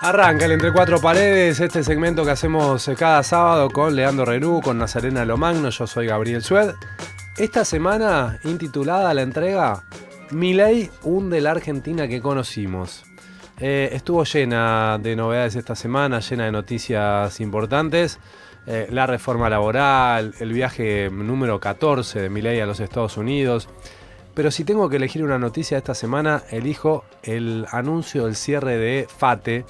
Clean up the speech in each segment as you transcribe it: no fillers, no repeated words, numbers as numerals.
Arranca el Entre Cuatro Paredes, este segmento que hacemos cada sábado con Leandro Renú, con Nazarena Lomagno. Yo soy Gabriel Sued. Esta semana intitulada la entrega Milei hunde la Argentina que conocimos. Estuvo llena de novedades esta semana, llena de noticias importantes. La reforma laboral, el viaje número 14 de Milei a los Estados Unidos. Pero si tengo que elegir una noticia esta semana, elijo el anuncio del cierre de FATE.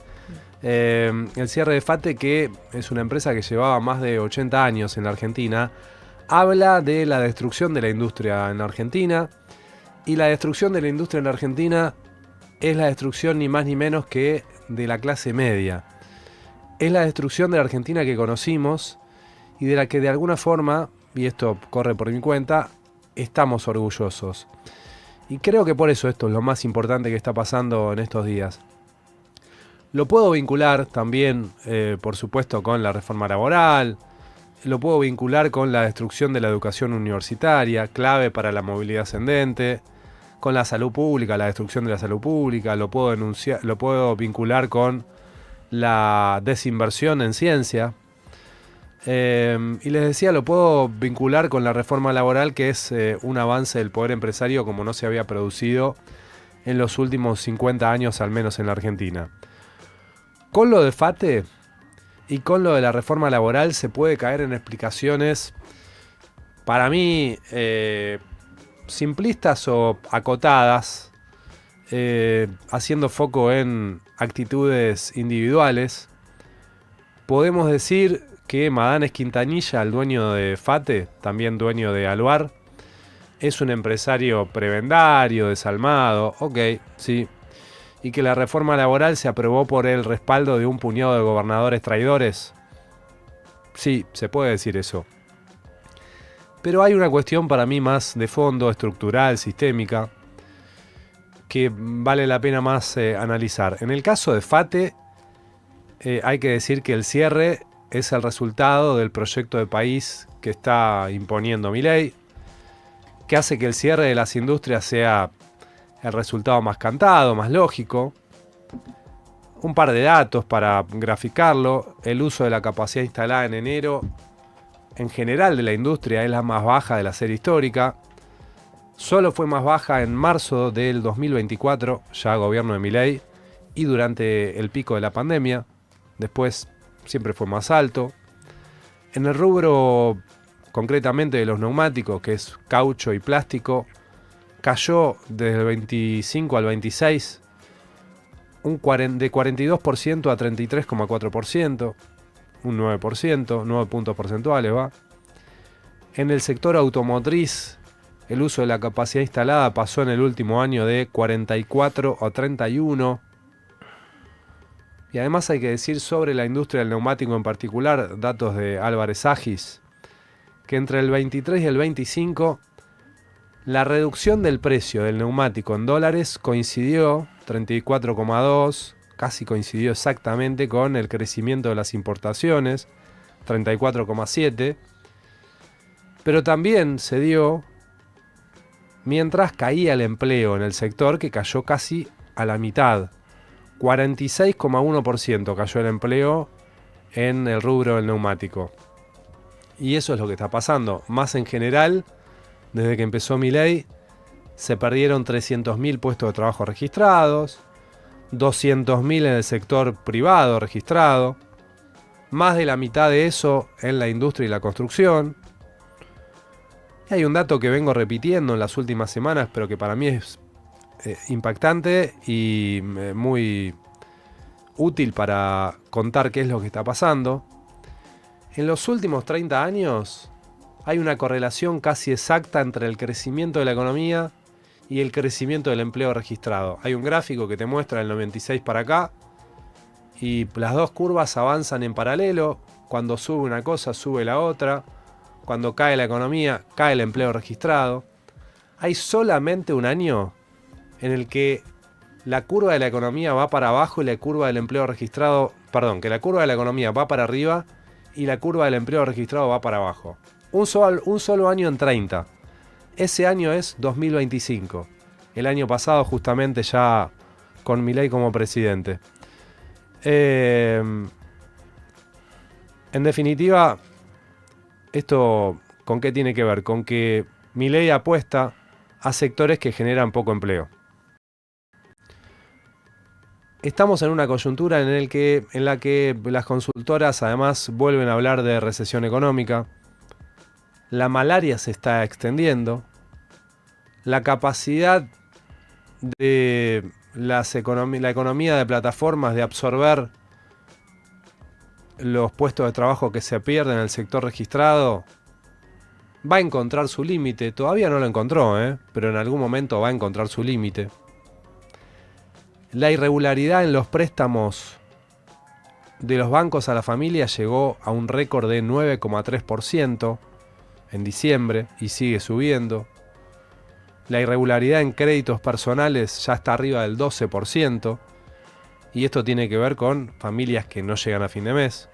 El cierre de FATE, que es una empresa que llevaba más de 80 años en la Argentina, habla de la destrucción de la industria en la Argentina. Y la destrucción de la industria en la Argentina es la destrucción ni más ni menos que de la clase media. Es la destrucción de la Argentina que conocimos y de la que de alguna forma, y esto corre por mi cuenta, estamos orgullosos. Y creo que por eso esto es lo más importante que está pasando en estos días. Lo puedo vincular también, por supuesto, con la reforma laboral. Lo puedo vincular con la destrucción de la educación universitaria, clave para la movilidad ascendente. Con la salud pública, la destrucción de la salud pública. Lo puedo vincular con la desinversión en ciencia. Y les decía, lo puedo vincular con la reforma laboral, que es un avance del poder empresario como no se había producido en los últimos 50 años, al menos en la Argentina. Con lo de FATE y con lo de la reforma laboral se puede caer en explicaciones, para mí, simplistas o acotadas, haciendo foco en actitudes individuales. Podemos decir que Madanes Quintanilla, el dueño de FATE, también dueño de Aluar, es un empresario prebendario, desalmado, ok, sí. Y que la reforma laboral se aprobó por el respaldo de un puñado de gobernadores traidores. Sí, se puede decir eso. Pero hay una cuestión para mí más de fondo, estructural, sistémica, que vale la pena más analizar. En el caso de FATE, hay que decir que el cierre es el resultado del proyecto de país que está imponiendo Milei, que hace que el cierre de las industrias sea el resultado más cantado, más lógico. Un par de datos para graficarlo. El uso de la capacidad instalada en enero, en general de la industria, es la más baja de la serie histórica. Solo fue más baja en marzo del 2024, ya gobierno de Milei, y durante el pico de la pandemia. Después siempre fue más alto. En el rubro, concretamente de los neumáticos, que es caucho y plástico, cayó desde el 25 al 26 de 42% a 33,4%, un 9%, 9 puntos porcentuales va. En el sector automotriz, el uso de la capacidad instalada pasó en el último año de 44 a 31. Y además hay que decir sobre la industria del neumático en particular, datos de Álvarez Agis, que entre el 23 y el 25 la reducción del precio del neumático en dólares coincidió, 34,2, casi coincidió exactamente con el crecimiento de las importaciones, 34,7, pero también se dio mientras caía el empleo en el sector, que cayó casi a la mitad, 46,1% cayó el empleo en el rubro del neumático. Y eso es lo que está pasando, más en general. Desde que empezó Milei, se perdieron 300.000 puestos de trabajo registrados, 200.000 en el sector privado registrado, más de la mitad de eso en la industria y la construcción. Y hay un dato que vengo repitiendo en las últimas semanas, pero que para mí es impactante y muy útil para contar qué es lo que está pasando. En los últimos 30 años hay una correlación casi exacta entre el crecimiento de la economía y el crecimiento del empleo registrado. Hay un gráfico que te muestra el 96 para acá y las dos curvas avanzan en paralelo. Cuando sube una cosa, sube la otra. Cuando cae la economía, cae el empleo registrado. Hay solamente un año en el que la curva de la economía va para abajo y la curva del empleo registrado... Perdón, que la curva de la economía va para arriba y la curva del empleo registrado va para abajo. Un solo año en 30. Ese año es 2025. El año pasado justamente ya con Milei como presidente. En definitiva, ¿esto con qué tiene que ver? Con que Milei apuesta a sectores que generan poco empleo. Estamos en una coyuntura en la que las consultoras además vuelven a hablar de recesión económica. La malaria se está extendiendo. La capacidad de la economía de plataformas de absorber los puestos de trabajo que se pierden en el sector registrado va a encontrar su límite. Todavía no lo encontró, pero en algún momento va a encontrar su límite. La irregularidad en los préstamos de los bancos a la familia llegó a un récord de 9,3% en diciembre y sigue subiendo. La irregularidad en créditos personales ya está arriba del 12%, y esto tiene que ver con familias que no llegan a fin de mes.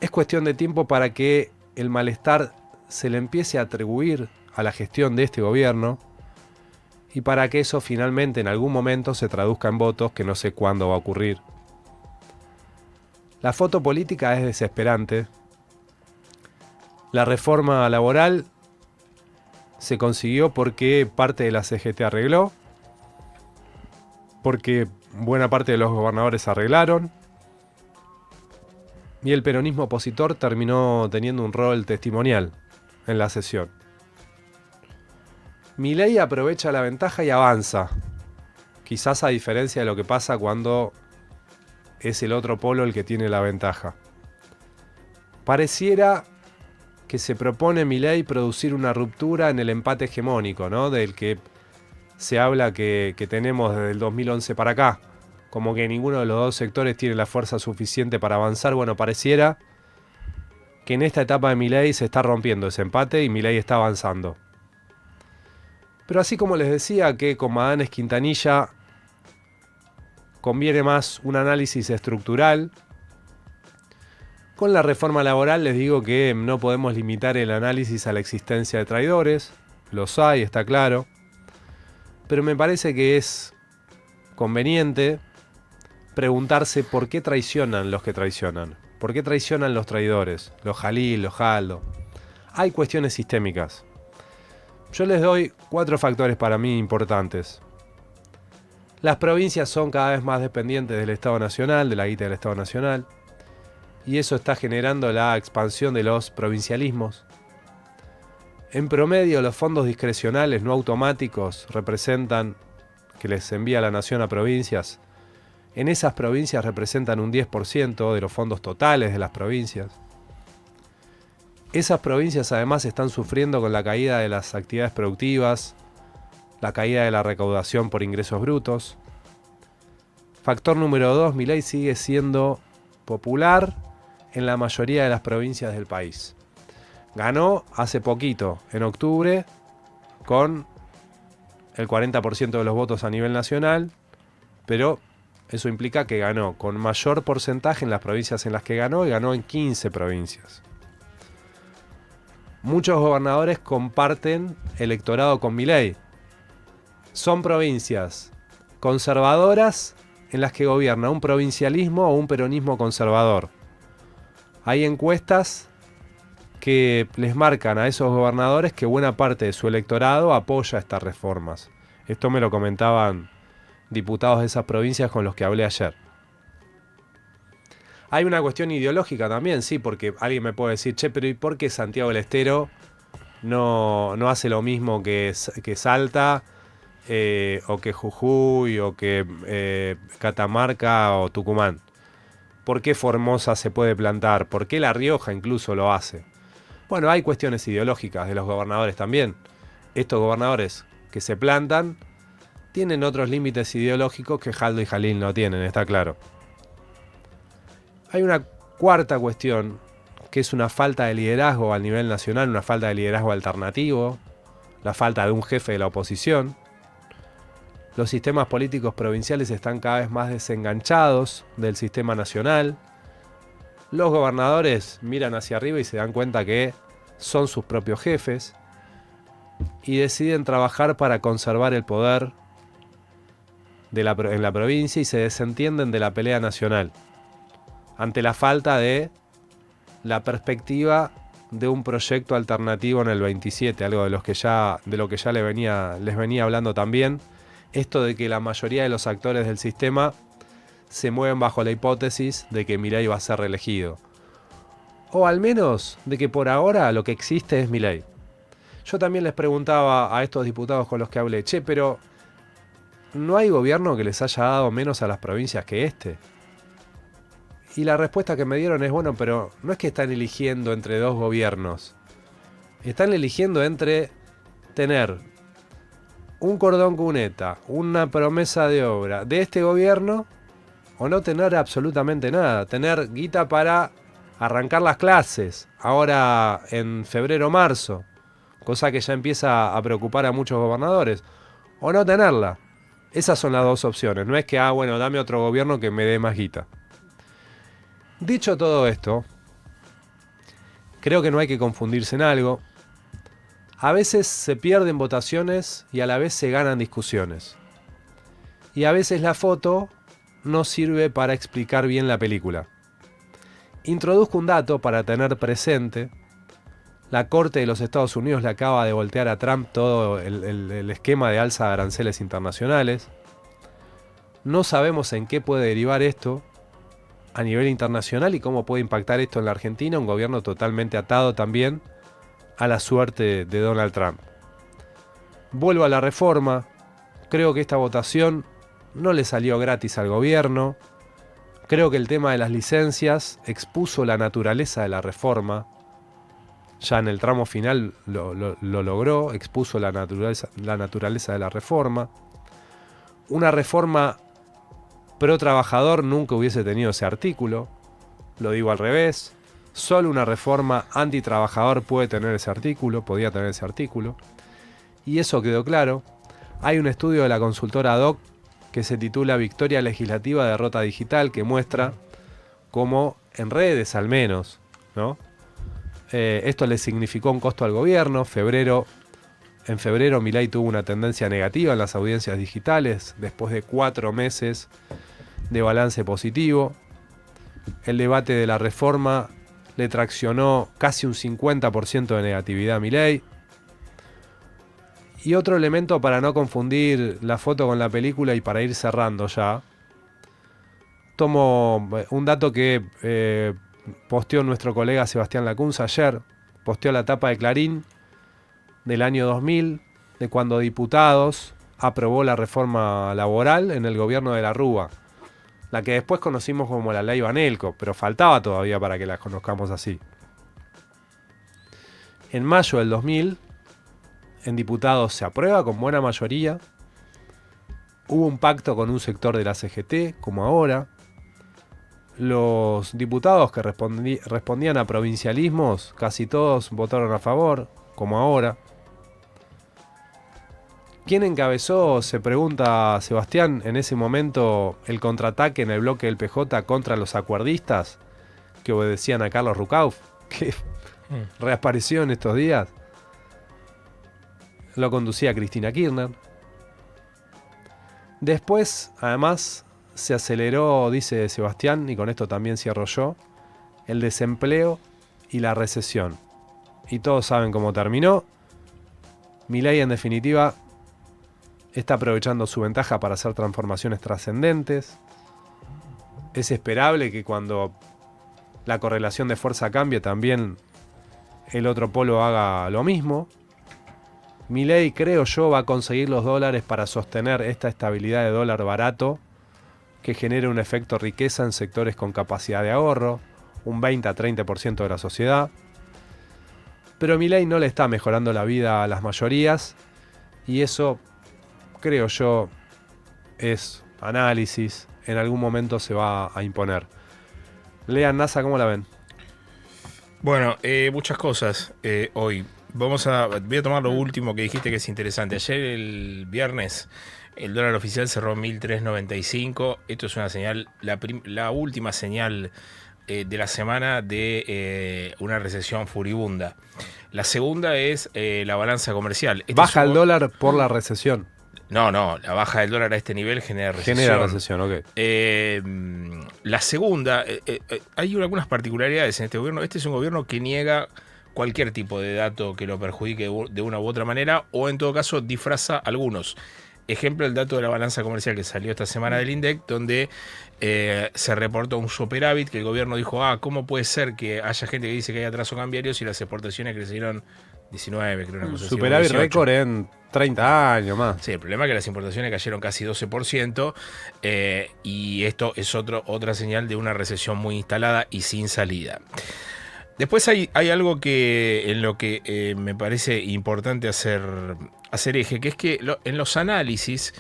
Es cuestión de tiempo para que el malestar se le empiece a atribuir a la gestión de este gobierno y para que eso finalmente en algún momento se traduzca en votos, que no sé cuándo va a ocurrir. La foto política es desesperante. La reforma laboral se consiguió porque parte de la CGT arregló, porque buena parte de los gobernadores arreglaron, y el peronismo opositor terminó teniendo un rol testimonial en la sesión. Milei aprovecha la ventaja y avanza, quizás a diferencia de lo que pasa cuando es el otro polo el que tiene la ventaja. Pareciera que se propone Milei producir una ruptura en el empate hegemónico, ¿no? Del que se habla que tenemos desde el 2011 para acá. Como que ninguno de los dos sectores tiene la fuerza suficiente para avanzar. Bueno, pareciera que en esta etapa de Milei se está rompiendo ese empate y Milei está avanzando. Pero así como les decía que con Madanes Quintanilla conviene más un análisis estructural, con la reforma laboral les digo que no podemos limitar el análisis a la existencia de traidores. Los hay, está claro. Pero me parece que es conveniente preguntarse por qué traicionan los que traicionan. ¿Por qué traicionan los traidores? Los Jalil, los Jaldo. Hay cuestiones sistémicas. Yo les doy 4 factores para mí importantes. Las provincias son cada vez más dependientes del Estado Nacional, de la guita del Estado Nacional. Y eso está generando la expansión de los provincialismos. En promedio, los fondos discrecionales no automáticos que les envía la Nación a provincias, en esas provincias representan un 10% de los fondos totales de las provincias. Esas provincias además están sufriendo con la caída de las actividades productivas, la caída de la recaudación por ingresos brutos. Factor número 2, Milei sigue siendo popular en la mayoría de las provincias del país. Ganó hace poquito, en octubre, con el 40% de los votos a nivel nacional, pero eso implica que ganó con mayor porcentaje en las provincias en las que ganó, y ganó en 15 provincias. Muchos gobernadores comparten electorado con Milei. Son provincias conservadoras en las que gobierna un provincialismo o un peronismo conservador. Hay encuestas que les marcan a esos gobernadores que buena parte de su electorado apoya estas reformas. Esto me lo comentaban diputados de esas provincias con los que hablé ayer. Hay una cuestión ideológica también, sí, porque alguien me puede decir, che, pero ¿y por qué Santiago del Estero no hace lo mismo que Salta, o que Jujuy, o que Catamarca o Tucumán? ¿Por qué Formosa se puede plantar? ¿Por qué La Rioja incluso lo hace? Bueno, hay cuestiones ideológicas de los gobernadores también. Estos gobernadores que se plantan tienen otros límites ideológicos que Jaldo y Jalil no tienen, está claro. Hay una cuarta cuestión, que es una falta de liderazgo a nivel nacional, una falta de liderazgo alternativo, la falta de un jefe de la oposición. Los sistemas políticos provinciales están cada vez más desenganchados del sistema nacional. Los gobernadores miran hacia arriba y se dan cuenta que son sus propios jefes y deciden trabajar para conservar el poder en la provincia y se desentienden de la pelea nacional ante la falta de la perspectiva de un proyecto alternativo en el 27, algo de lo que ya les venía hablando también, esto de que la mayoría de los actores del sistema se mueven bajo la hipótesis de que Milei va a ser reelegido. O al menos de que por ahora lo que existe es Milei. Yo también les preguntaba a estos diputados con los que hablé, pero ¿no hay gobierno que les haya dado menos a las provincias que este? Y la respuesta que me dieron es, bueno, pero no es que están eligiendo entre dos gobiernos. Están eligiendo entre tener un cordón cuneta, una promesa de obra de este gobierno, o no tener absolutamente nada. Tener guita para arrancar las clases, ahora en febrero o marzo, cosa que ya empieza a preocupar a muchos gobernadores, o no tenerla. Esas son las dos opciones. No es que, bueno, dame otro gobierno que me dé más guita. Dicho todo esto, creo que no hay que confundirse en algo. A veces se pierden votaciones y a la vez se ganan discusiones. Y a veces la foto no sirve para explicar bien la película. Introduzco un dato para tener presente. La Corte de los Estados Unidos le acaba de voltear a Trump todo el esquema de alza de aranceles internacionales. No sabemos en qué puede derivar esto a nivel internacional y cómo puede impactar esto en la Argentina, un gobierno totalmente atado también a la suerte de Donald Trump. Vuelvo a la reforma. Creo que esta votación no le salió gratis al gobierno. Creo que el tema de las licencias expuso la naturaleza de la reforma. Ya en el tramo final lo logró, expuso la naturaleza de la reforma. Una reforma pro trabajador nunca hubiese tenido ese artículo. Lo digo al revés. Solo una reforma antitrabajador puede tener ese artículo, podía tener ese artículo. Y eso quedó claro. Hay un estudio de la consultora DOC que se titula Victoria Legislativa, Derrota Digital, que muestra cómo en redes al menos, ¿no? Esto le significó un costo al gobierno. En febrero Milei tuvo una tendencia negativa en las audiencias digitales después de 4 meses de balance positivo. El debate de la reforma le traccionó casi un 50% de negatividad a Milei. Y otro elemento para no confundir la foto con la película y para ir cerrando ya. Tomo un dato que posteó nuestro colega Sebastián Lacunza ayer. Posteó la tapa de Clarín del año 2000, de cuando Diputados aprobó la reforma laboral en el gobierno de la Rúa. La que después conocimos como la ley Banelco, pero faltaba todavía para que la conozcamos así. En mayo del 2000, en Diputados se aprueba con buena mayoría. Hubo un pacto con un sector de la CGT, como ahora. Los diputados que respondían a provincialismos, casi todos votaron a favor, como ahora. ¿Quién encabezó, se pregunta Sebastián, en ese momento el contraataque en el bloque del PJ contra los acuerdistas que obedecían a Carlos Rucauf, que reapareció en estos días? Lo conducía Cristina Kirchner. Después, además, se aceleró, dice Sebastián, y con esto también cierro yo, el desempleo y la recesión. Y todos saben cómo terminó. Milei, en definitiva, está aprovechando su ventaja para hacer transformaciones trascendentes. Es esperable que cuando la correlación de fuerza cambie, también el otro polo haga lo mismo. Milei, creo yo, va a conseguir los dólares para sostener esta estabilidad de dólar barato que genere un efecto riqueza en sectores con capacidad de ahorro, un 20 a 30% de la sociedad. Pero Milei no le está mejorando la vida a las mayorías y eso, creo yo, es análisis. En algún momento se va a imponer. Lean, NASA, ¿cómo la ven? Bueno, muchas cosas hoy. Voy a tomar lo último que dijiste que es interesante. Ayer, el viernes, el dólar oficial cerró 1.395. Esto es una señal, la última señal de la semana de una recesión furibunda. La segunda es la balanza comercial. Baja el dólar por la recesión. No, la baja del dólar a este nivel genera recesión. Genera recesión, ok. La segunda, hay algunas particularidades en este gobierno. Este es un gobierno que niega cualquier tipo de dato que lo perjudique de una u otra manera, o en todo caso disfraza algunos. Ejemplo, el dato de la balanza comercial que salió esta semana del INDEC, donde se reportó un superávit que el gobierno dijo, ¿cómo puede ser que haya gente que dice que hay atraso cambiario si las exportaciones crecieron 19, creo, una cosa así, Superávit 18. récord en 30 años más. Sí, el problema es que las importaciones cayeron casi 12%, y esto es otra señal de una recesión muy instalada y sin salida. Después hay algo en lo que me parece importante hacer eje, que es que en los análisis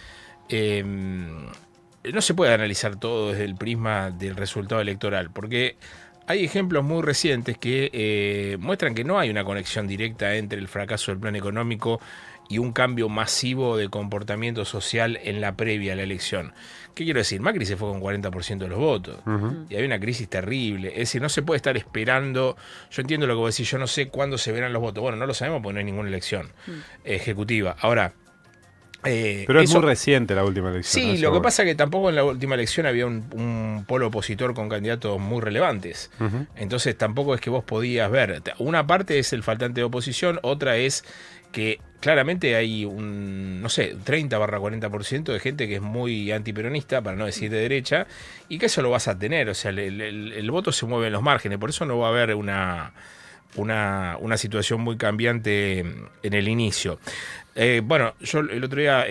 no se puede analizar todo desde el prisma del resultado electoral, porque hay ejemplos muy recientes que muestran que no hay una conexión directa entre el fracaso del plan económico y un cambio masivo de comportamiento social en la previa a la elección. ¿Qué quiero decir? Macri se fue con 40% de los votos. Y hay una crisis terrible. Es decir, no se puede estar esperando. Yo entiendo lo que vos decís, yo no sé cuándo se verán los votos. Bueno, no lo sabemos porque no hay ninguna elección ejecutiva. Ahora, pero es muy reciente la última elección. Sí, lo que pasa es que tampoco en la última elección había un polo opositor con candidatos muy relevantes. Entonces tampoco es que vos podías ver. Una parte es el faltante de oposición, otra es que claramente hay un, no sé, 30-40% de gente que es muy antiperonista, para no decir de derecha, y que eso lo vas a tener. O sea, el voto se mueve en los márgenes, por eso no va a haber una situación muy cambiante en el inicio. Bueno, yo el otro día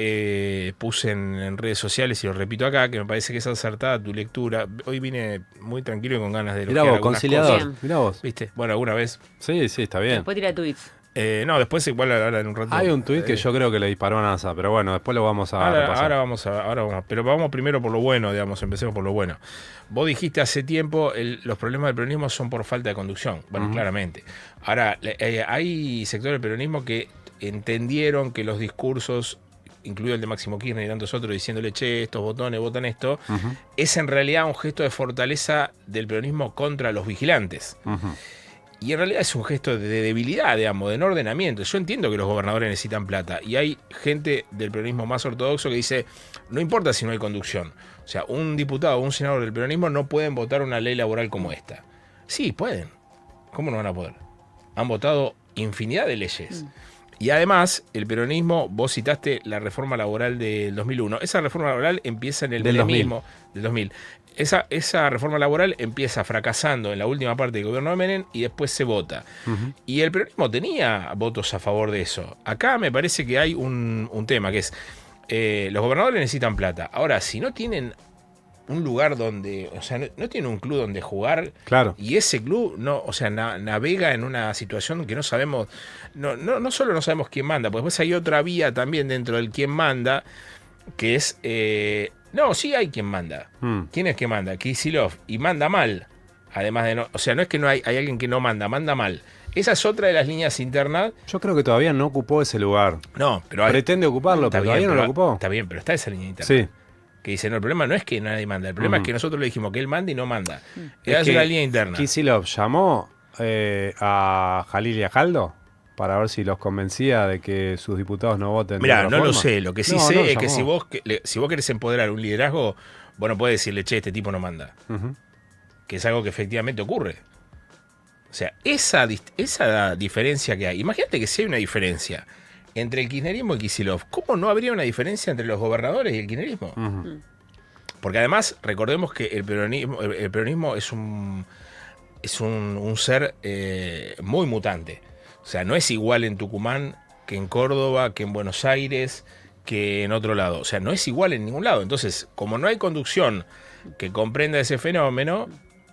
puse en redes sociales, y lo repito acá, que me parece que es acertada tu lectura. Hoy vine muy tranquilo y con ganas de mirá vos, conciliador. Bien. Mirá vos. ¿Viste? Bueno, alguna vez. Sí, está bien. Después tira tweets. No, después igual ahora en un rato. Hay un tuit que yo creo que le disparó a NASA, pero bueno, después lo vamos a repasar. Ahora vamos. Pero vamos primero por lo bueno, digamos, empecemos por lo bueno. Vos dijiste hace tiempo, los problemas del peronismo son por falta de conducción. Bueno, claramente. Ahora, hay sectores del peronismo que entendieron que los discursos, incluido el de Máximo Kirchner y tantos otros, diciéndole, che, estos botones votan esto, es en realidad un gesto de fortaleza del peronismo contra los vigilantes. Y en realidad es un gesto de debilidad, digamos, de no ordenamiento. Yo entiendo que los gobernadores necesitan plata, y hay gente del peronismo más ortodoxo que dice, no importa si no hay conducción. O sea, un diputado o un senador del peronismo no pueden votar una ley laboral como esta. Sí, pueden. ¿Cómo no van a poder? Han votado infinidad de leyes. Y además, el peronismo, vos citaste la reforma laboral del 2001. Esa reforma laboral empieza en el menemismo del 2000. Esa reforma laboral empieza fracasando en la última parte del gobierno de Menem y después se vota. Y el peronismo tenía votos a favor de eso. Acá me parece que hay un tema que es, los gobernadores necesitan plata. Ahora, si no tienen un lugar donde, o sea, no tiene un club donde jugar, claro, y ese club no, o sea, navega en una situación que no sabemos, no solo no sabemos quién manda, pues después hay otra vía también dentro del quién manda, que es, sí hay quien manda. ¿Quién es que manda? Kicillof, y manda mal, además de no, o sea, no es que no hay alguien que no manda mal. Esa es otra de las líneas internas. Yo creo que todavía no ocupó ese lugar. No, pero pretende ocuparlo, pero todavía no lo ocupó. Está bien, pero está esa línea interna. Sí. Que dice, no, el problema no es que nadie manda, el problema es que nosotros le dijimos que él manda y no manda. Es una línea interna. Kicillof llamó a Jalil y a Jaldo para ver si los convencía de que sus diputados no voten. Mirá, no lo sé, lo que sí sé es que si vos querés empoderar un liderazgo, vos no podés decirle, che, este tipo no manda. Que es algo que efectivamente ocurre. O sea, esa diferencia que hay, imagínate que si hay una diferencia entre el kirchnerismo y Kicillof, ¿cómo no habría una diferencia entre los gobernadores y el kirchnerismo? Porque además, recordemos que el peronismo es un ser muy mutante. O sea, no es igual en Tucumán que en Córdoba, que en Buenos Aires, que en otro lado. O sea, no es igual en ningún lado. Entonces, como no hay conducción que comprenda ese fenómeno,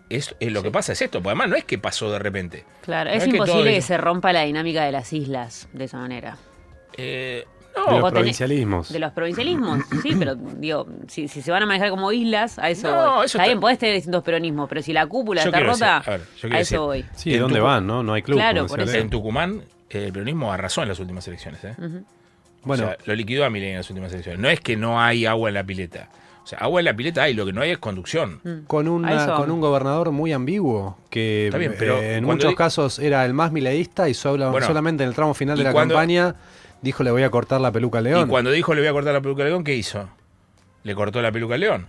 es lo que pasa es esto. Porque además no es que pasó de repente. Claro, no es imposible que se rompa la dinámica de las islas de esa manera. No. De los provincialismos. De los provincialismos, sí, pero digo, si se van a manejar como islas, a eso No, voy. eso Está bien, está- podés tener distintos peronismos, pero si la cúpula Yo está quiero rota, decir, a ver, yo quiero a decir, eso voy. Sí, En ¿dónde Tucumán- van? No hay club. Claro, como por decía eso. Leo. En Tucumán, el peronismo arrasó en las últimas elecciones. Bueno, O sea, lo liquidó a Milei en las últimas elecciones. No es que no hay agua en la pileta. O sea, agua en la pileta hay, lo que no hay es conducción. con A eso con un gobernador muy ambiguo, que Está bien, pero en cuando muchos casos era el más mileísta y Bueno, solamente en el tramo final y de la cuando- campaña Dijo, le voy a cortar la peluca al León. Y cuando dijo le voy a cortar la peluca al León, ¿qué hizo? Le cortó la peluca al León.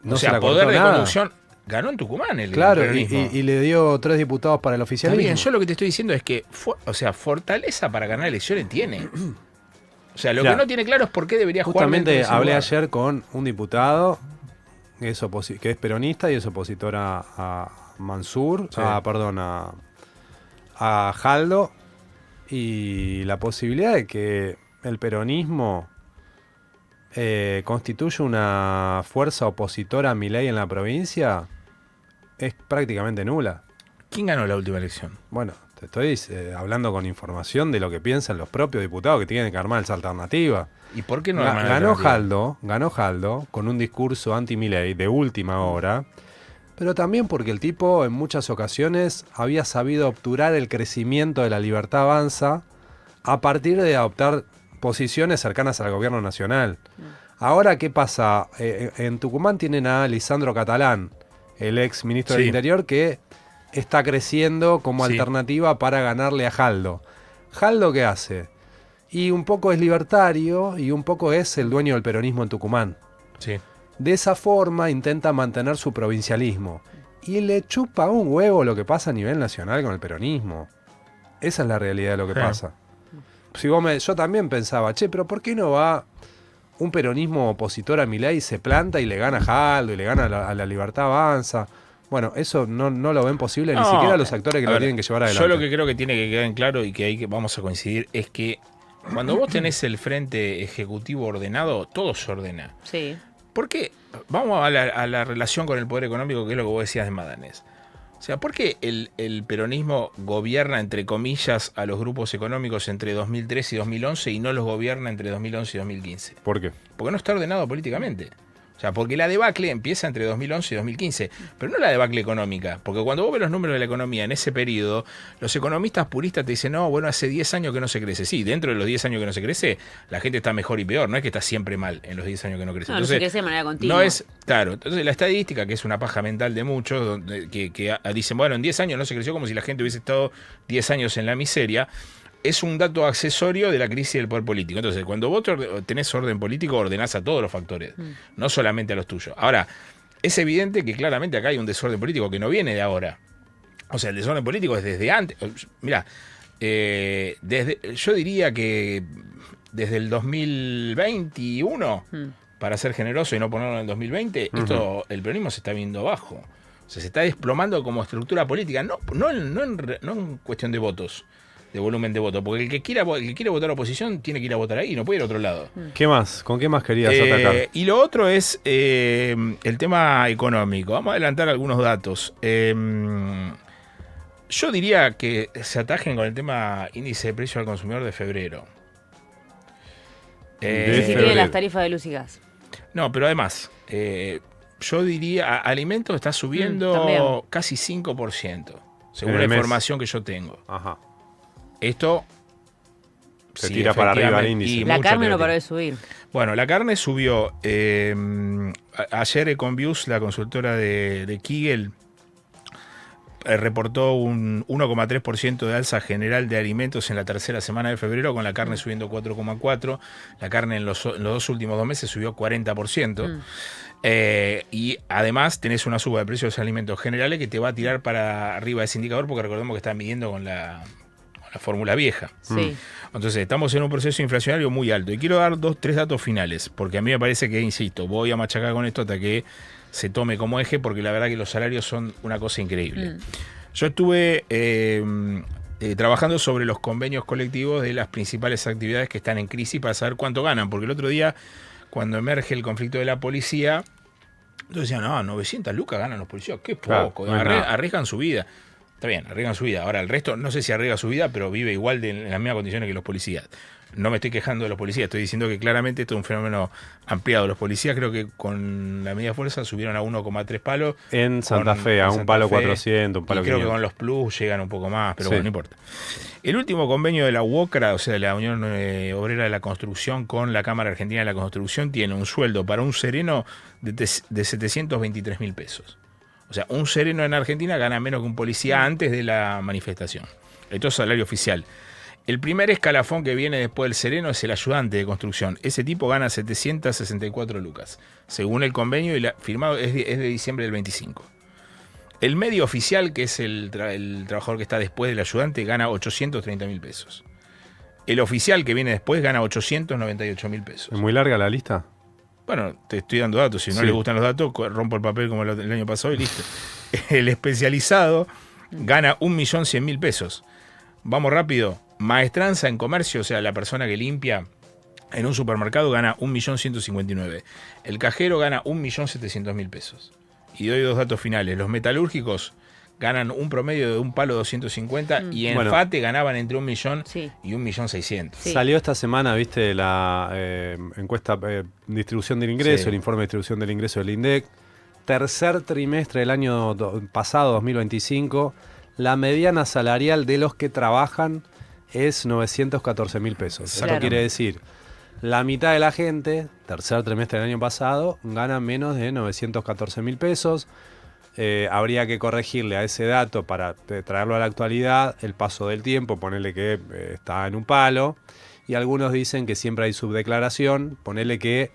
No o se sea, la poder cortó de nada. conducción. Ganó en Tucumán el Claro, peronismo. y le dio 3 diputados para el Está oficialismo. bien, yo lo que te estoy diciendo es que, o sea, fortaleza para ganar elecciones tiene. O sea, lo Ya. que no tiene claro es por qué debería jugar dentro de Justamente ese hablé lugar. ayer con un diputado que es peronista y es opositor a Mansur, Sí. a Jaldo, y la posibilidad de que el peronismo constituya una fuerza opositora a Milei en la provincia es prácticamente nula. ¿Quién ganó la última elección? Bueno, te estoy hablando con información de lo que piensan los propios diputados que tienen que armar esa alternativa. ¿Y por qué no arman la Ganó alternativa? ganó Jaldo con un discurso anti-Milei de última hora, pero también porque el tipo en muchas ocasiones había sabido obturar el crecimiento de la Libertad Avanza a partir de adoptar posiciones cercanas al gobierno nacional. Ahora, ¿qué pasa? En Tucumán tienen a Lisandro Catalán, el ex ministro del Sí. Interior, que está creciendo como Sí. alternativa para ganarle a Jaldo. ¿Jaldo qué hace? Y un poco es libertario y un poco es el dueño del peronismo en Tucumán. Sí. De esa forma intenta mantener su provincialismo. Y le chupa un huevo lo que pasa a nivel nacional con el peronismo. Esa es la realidad de lo que Claro. pasa. Yo también pensaba, pero ¿por qué no va un peronismo opositor a Milei y se planta y le gana a Jaldo y le gana a la Libertad Avanza? Bueno, eso no lo ven posible ni No, siquiera los actores que a lo ver, tienen que llevar adelante. Yo lo que creo que tiene que quedar en claro y que ahí vamos a coincidir es que cuando vos tenés el frente ejecutivo ordenado, todo se ordena. Sí. ¿Por qué? Vamos a la relación con el poder económico, que es lo que vos decías de Madanes. O sea, ¿por qué el peronismo gobierna, entre comillas, a los grupos económicos entre 2003 y 2011 y no los gobierna entre 2011 y 2015? ¿Por qué? Porque no está ordenado políticamente. O sea, porque la debacle empieza entre 2011 y 2015, pero no la debacle económica. Porque cuando vos ves los números de la economía en ese periodo, los economistas puristas te dicen, no, bueno, hace 10 años que no se crece. Sí, dentro de los 10 años que no se crece, la gente está mejor y peor. No es que está siempre mal en los 10 años que no crece. No, no se crece de manera continua. No es, claro, entonces la estadística, que es una paja mental de muchos, que dicen, bueno, en 10 años no se creció, como si la gente hubiese estado 10 años en la miseria, es un dato accesorio de la crisis del poder político. Entonces, cuando vos tenés orden político, ordenás a todos los factores, no solamente a los tuyos. Ahora, es evidente que claramente acá hay un desorden político que no viene de ahora. O sea, el desorden político es desde antes. Mira, yo diría que desde el 2021, para ser generoso y no ponerlo en el 2020, el peronismo se está viendo abajo. O sea, se está desplomando como estructura política, no en cuestión de votos, de volumen de voto, porque el que quiere votar oposición tiene que ir a votar ahí, no puede ir a otro lado. ¿Qué más? ¿Con qué más querías atacar? Y lo otro es el tema económico. Vamos a adelantar algunos datos. Yo diría que se atajen con el tema índice de precio al consumidor de febrero. Sí, febrero. tiene las tarifas de luz y gas. No, pero además, yo diría, alimentos está subiendo también. casi 5%, según En la el mes. información que yo tengo. Ajá. Esto Se tira para arriba el efectivamente, índice. y La mucho carne que no lo paró tira. de subir. Bueno, la carne subió. Ayer Econviews, la consultora de Kigel, reportó un 1,3% de alza general de alimentos en la tercera semana de febrero, con la carne subiendo 4,4%. La carne en los 2 últimos 2 meses subió 40%. Y además tenés una suba de precios de alimentos generales que te va a tirar para arriba ese indicador, porque recordemos que está midiendo con la fórmula vieja. Sí. Entonces estamos en un proceso inflacionario muy alto. Y quiero dar 3 datos finales, porque a mí me parece que, insisto, voy a machacar con esto hasta que se tome como eje, porque la verdad que los salarios son una cosa increíble. Yo estuve trabajando sobre los convenios colectivos de las principales actividades que están en crisis para saber cuánto ganan, porque el otro día, cuando emerge el conflicto de la policía, entonces decían, no, 900 lucas ganan los policías, qué poco, Claro, no es nada. arriesgan su vida. Está bien, arriesgan su vida. Ahora, el resto, no sé si arriesga su vida, pero vive igual en las mismas condiciones que los policías. No me estoy quejando de los policías, estoy diciendo que claramente esto es un fenómeno ampliado. Los policías creo que con la medida fuerza subieron a 1,3 palos. En Santa Con- Fe, a en un Santa palo Fe, 400, un palo y creo que 500. con los plus llegan un poco más, pero Sí. bueno, no importa. El último convenio de la UOCRA, o sea, de la Unión Obrera de la Construcción, con la Cámara Argentina de la Construcción, tiene un sueldo para un sereno de 723.000 pesos. O sea, un sereno en Argentina gana menos que un policía antes de la manifestación. Esto es salario oficial. El primer escalafón que viene después del sereno es el ayudante de construcción. Ese tipo gana 764 lucas, según el convenio y firmado es de diciembre del 25. El medio oficial, que es el trabajador que está después del ayudante, gana 830.000 pesos. El oficial que viene después gana 898.000 pesos. ¿Es muy larga la lista? Bueno, te estoy dando datos. Si no Sí. le gustan los datos, rompo el papel como el año pasado y listo. El especializado gana 1.100.000 pesos. Vamos rápido. Maestranza en comercio, o sea, la persona que limpia en un supermercado gana 1.159.000. El cajero gana 1.700.000 pesos. Y doy dos datos finales. Los metalúrgicos ganan un promedio de un palo 250 y en Bueno. FATE ganaban entre 1 millón Sí. y 1.600.000. Sí. Salió esta semana, viste, la encuesta distribución del ingreso, Sí. el informe de distribución del ingreso del INDEC. Tercer trimestre del año pasado, 2025, la mediana salarial de los que trabajan es 914.000 pesos. Eso Claro. quiere decir, la mitad de la gente, tercer trimestre del año pasado, gana menos de 914.000 pesos. Habría que corregirle a ese dato para traerlo a la actualidad el paso del tiempo, ponerle que está en un palo. Y algunos dicen que siempre hay subdeclaración, ponerle que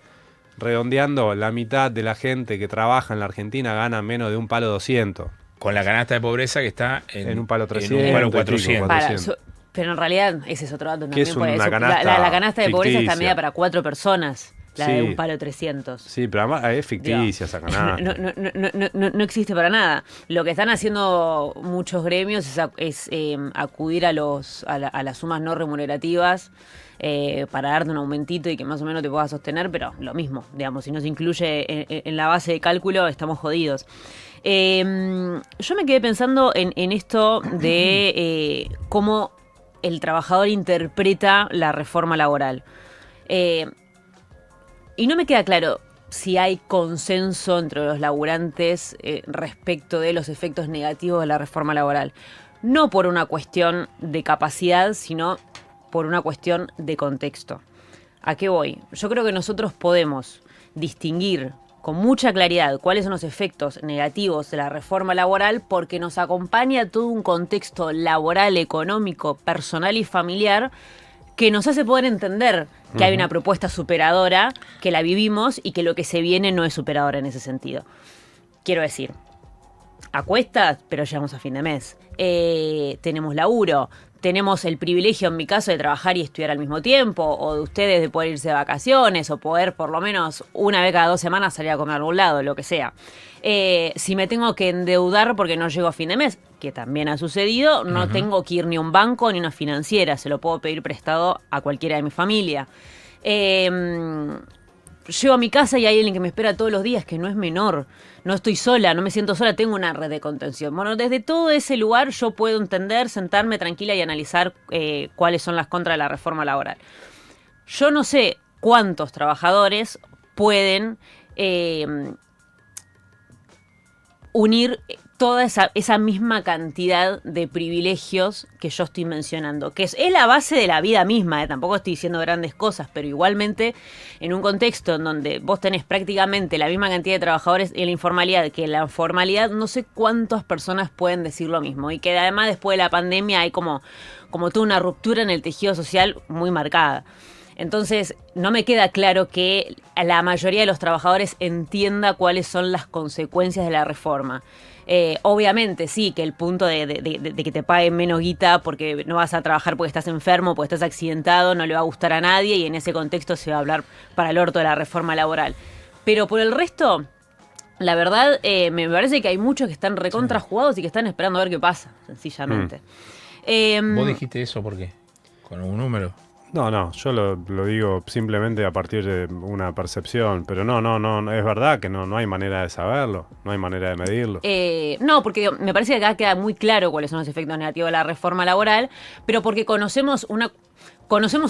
redondeando la mitad de la gente que trabaja en la Argentina gana menos de un palo 200. Con la canasta de pobreza que está En un palo En 300, un palo y pico, 400. 400. Pero en realidad ese es otro dato Que también. es porque una eso- canasta la canasta de pobreza está ficticia. medida para 4 personas. La de Sí. un palo 300. Sí, pero además es ficticia esa canasta. No existe para nada. Lo que están haciendo muchos gremios es acudir a las sumas no remunerativas para darte un aumentito y que más o menos te puedas sostener, pero lo mismo, digamos, si no se incluye en la base de cálculo, estamos jodidos. Yo me quedé pensando en esto de cómo el trabajador interpreta la reforma laboral. Y no me queda claro si hay consenso entre los laburantes respecto de los efectos negativos de la reforma laboral. No por una cuestión de capacidad, sino por una cuestión de contexto. ¿A qué voy? Yo creo que nosotros podemos distinguir con mucha claridad cuáles son los efectos negativos de la reforma laboral porque nos acompaña todo un contexto laboral, económico, personal y familiar que nos hace poder entender que hay una propuesta superadora, que la vivimos y que lo que se viene no es superadora en ese sentido. Quiero decir, a cuestas, pero llegamos a fin de mes. Tenemos laburo, tenemos el privilegio, en mi caso, de trabajar y estudiar al mismo tiempo, o de ustedes de poder irse de vacaciones, o poder por lo menos una vez cada 2 semanas salir a comer a algún lado, lo que sea. Si me tengo que endeudar porque no llego a fin de mes, que también ha sucedido, no tengo que ir ni a un banco ni a una financiera, se lo puedo pedir prestado a cualquiera de mi familia. Llego a mi casa y hay alguien que me espera todos los días, que no es menor. No estoy sola, no me siento sola, tengo una red de contención. Bueno, desde todo ese lugar yo puedo entender, sentarme tranquila y analizar cuáles son las contras de la reforma laboral. Yo no sé cuántos trabajadores pueden unir toda esa misma cantidad de privilegios que yo estoy mencionando, que es la base de la vida misma, tampoco estoy diciendo grandes cosas, pero igualmente en un contexto en donde vos tenés prácticamente la misma cantidad de trabajadores en la informalidad que en la formalidad, no sé cuántas personas pueden decir lo mismo, y que además después de la pandemia hay como toda una ruptura en el tejido social muy marcada. Entonces, no me queda claro que la mayoría de los trabajadores entienda cuáles son las consecuencias de la reforma. Obviamente, sí, que el punto de que te paguen menos guita porque no vas a trabajar porque estás enfermo, porque estás accidentado, no le va a gustar a nadie y en ese contexto se va a hablar para el orto de la reforma laboral. Pero por el resto, la verdad, me parece que hay muchos que están recontrajugados y que están esperando a ver qué pasa, sencillamente. ¿Vos dijiste eso por qué? ¿Con un número? No, yo lo digo simplemente a partir de una percepción, pero no, es verdad que no hay manera de saberlo, no hay manera de medirlo. No, porque me parece que acá queda muy claro cuáles son los efectos negativos de la reforma laboral, pero porque conocemos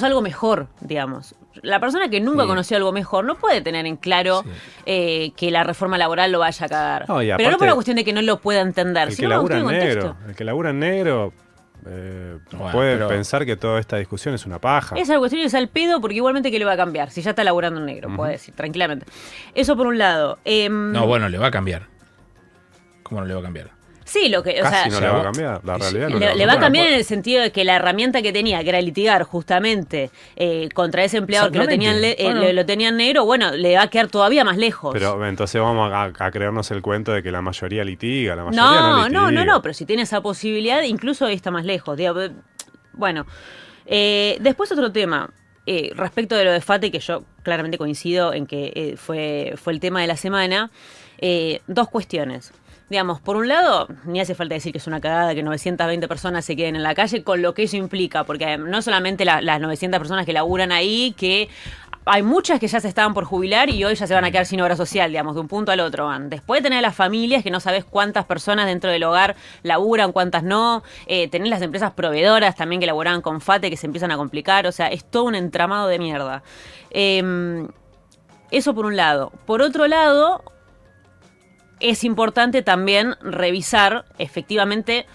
algo mejor, digamos. La persona que nunca conoció algo mejor no puede tener en claro que la reforma laboral lo vaya a cagar. No, y pero no aparte, por una cuestión de que no lo pueda entender, el que sino labura en por un negro, contexto. el que labura en negro puede pero- pensar que toda esta discusión es una paja. Esa cuestión es al pedo porque igualmente que le va a cambiar, si ya está laburando en negro, puede decir, tranquilamente. Eso por un lado. No, bueno, le va a cambiar. ¿Cómo no le va a cambiar? Sí, lo que, o Casi sea, no le va a cambiar, la realidad no le va a cambiar Bueno, en el sentido de que la herramienta que tenía, que era litigar justamente contra ese empleador que lo tenían, Exactamente. lo tenían negro, bueno, le va a quedar todavía más lejos. Pero entonces vamos a creernos el cuento de que la mayoría litiga, la mayoría no litiga. no, pero si tiene esa posibilidad, incluso está más lejos. Bueno, después otro tema. Respecto de lo de FATE, que yo claramente coincido en que fue el tema de la semana, dos cuestiones. Digamos, por un lado, ni hace falta decir que es una cagada que 920 personas se queden en la calle con lo que eso implica, porque no solamente las 900 personas que laburan ahí, que hay muchas que ya se estaban por jubilar y hoy ya se van a quedar sin obra social, digamos, de un punto al otro van. Después de tener las familias, que no sabes cuántas personas dentro del hogar laburan, cuántas no. Tener las empresas proveedoras también que laburaban con FATE, que se empiezan a complicar. O sea, es todo un entramado de mierda. Eso por un lado. Por otro lado, es importante también revisar efectivamente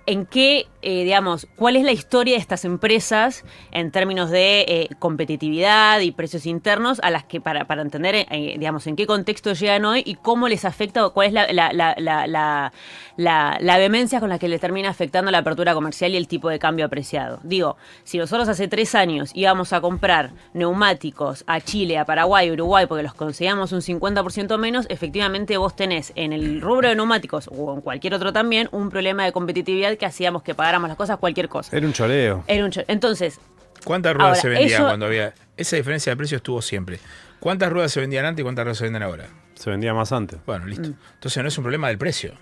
en qué, digamos, cuál es la historia de estas empresas en términos de competitividad y precios internos, a las que para entender, digamos, en qué contexto llegan hoy y cómo les afecta, o cuál es la vehemencia con la que les termina afectando la apertura comercial y el tipo de cambio apreciado. Digo, si nosotros hace 3 años íbamos a comprar neumáticos a Chile, a Paraguay, Uruguay, porque los conseguíamos un 50% menos, efectivamente vos tenés en el rubro de neumáticos o en cualquier otro también un problema de competitividad que hacíamos que pagáramos las cosas cualquier cosa. Era un choleo. Entonces, ¿cuántas ruedas ahora, se vendían eso, cuando había? Esa diferencia de precio estuvo siempre. ¿Cuántas ruedas se vendían antes y cuántas ruedas se venden ahora? Se vendía más antes. Bueno, listo. Entonces no es un problema del precio.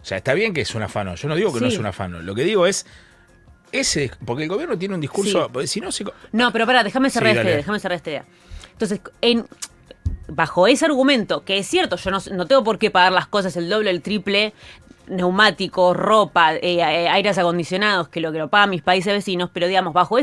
O sea, está bien que es un afano. Yo no digo que Sí. no es un afano. Lo que digo es porque el gobierno tiene un discurso. Sí. Si no, No, pero pará, déjame cerrar Sí, esta dale. idea, déjame cerrar esta idea. Entonces, bajo ese argumento, que es cierto, yo no tengo por qué pagar las cosas el doble, el triple, neumáticos, ropa, aires acondicionados, que lo pagan mis países vecinos, pero digamos, bajo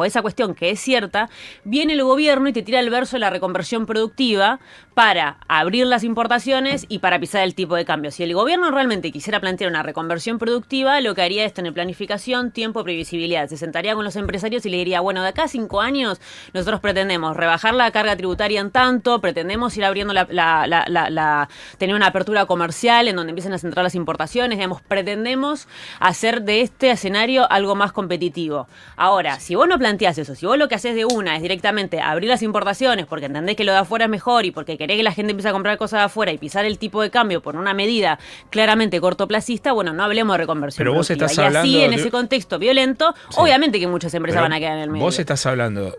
esa cuestión que es cierta, viene el gobierno y te tira el verso de la reconversión productiva para abrir las importaciones y para pisar el tipo de cambio. Si el gobierno realmente quisiera plantear una reconversión productiva, lo que haría es tener planificación, tiempo, previsibilidad. Se sentaría con los empresarios y le diría, bueno, de acá a 5 años nosotros pretendemos rebajar la carga tributaria en tanto, pretendemos ir abriendo tener una apertura comercial en donde empiecen a centrar las importaciones, digamos, pretendemos hacer de este escenario algo más competitivo. Ahora, si vos no planteás eso, si vos lo que haces de una es directamente abrir las importaciones porque entendés que lo de afuera es mejor y porque querés que la gente empiece a comprar cosas de afuera y pisar el tipo de cambio por una medida claramente cortoplacista, bueno, no hablemos de reconversión Pero vos productiva. estás y así, hablando en de- ese contexto violento, Sí. obviamente que muchas empresas Pero van a quedar en el medio. vos estás hablando